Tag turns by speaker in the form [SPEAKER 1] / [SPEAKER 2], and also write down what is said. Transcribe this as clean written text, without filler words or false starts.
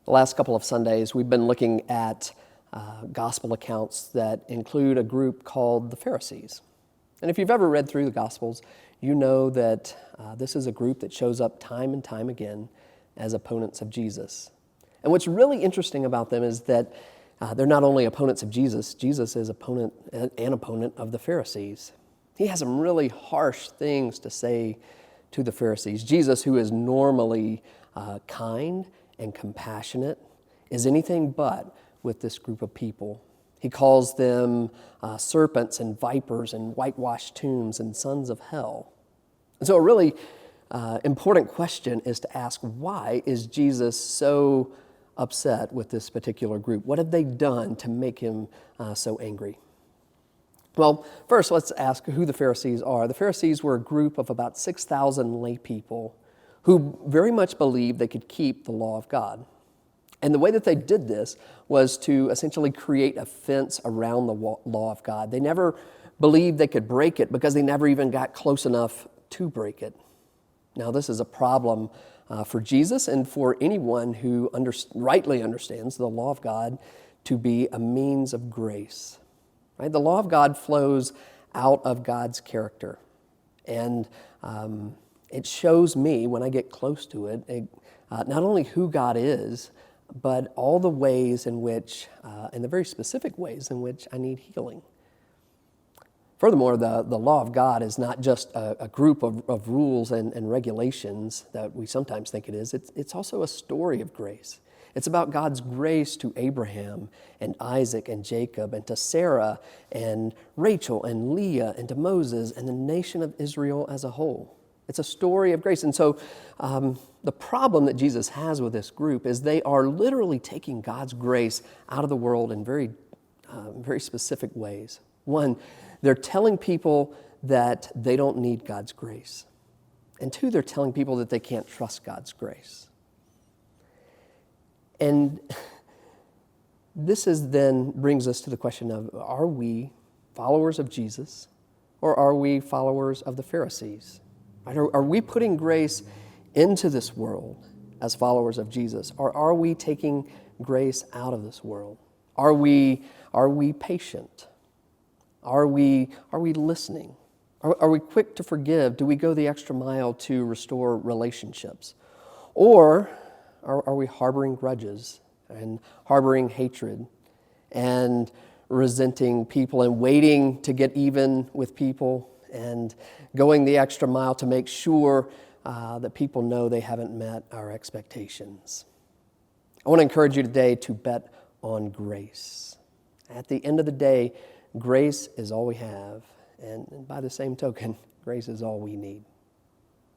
[SPEAKER 1] The last couple of Sundays, we've been looking at gospel accounts that include a group called the Pharisees. And if you've ever read through the Gospels, you know that this is a group that shows up time and time again as opponents of Jesus. And what's really interesting about them is that they're not only opponents of Jesus, Jesus is an opponent of the Pharisees. He has some really harsh things to say to the Pharisees. Jesus, who is normally kind and compassionate, is anything but with this group of people. He calls them serpents and vipers and whitewashed tombs and sons of hell. And so a really important question is to ask, why is Jesus so upset with this particular group? What have they done to make him so angry? Well, first, let's ask who the Pharisees are. The Pharisees were a group of about 6,000 lay people who very much believed they could keep the law of God. And the way that they did this was to essentially create a fence around the law of God. They never believed they could break it because they never even got close enough to break it. Now, this is a problem for Jesus and for anyone who rightly understands the law of God to be a means of grace. Right? The law of God flows out of God's character. And it shows me, when I get close to it, not only who God is, but all the ways in which, and the very specific ways in which I need healing. Furthermore, the law of God is not just a group of rules and regulations that we sometimes think it is. It's also a story of grace. It's about God's grace to Abraham and Isaac and Jacob and to Sarah and Rachel and Leah and to Moses and the nation of Israel as a whole. It's a story of grace. And so the problem that Jesus has with this group is they are literally taking God's grace out of the world in very specific ways. One, they're telling people that they don't need God's grace. And two, they're telling people that they can't trust God's grace. And this then brings us to the question of, are we followers of Jesus or are we followers of the Pharisees? Right? Are we putting grace into this world as followers of Jesus, or are we taking grace out of this world? Are we patient? Are we listening? Are we quick to forgive? Do we go the extra mile to restore relationships? Or are we harboring grudges and harboring hatred and resenting people and waiting to get even with people and going the extra mile to make sure that people know they haven't met our expectations? I want to encourage you today to bet on grace. At the end of the day, grace is all we have, and by the same token, grace is all we need.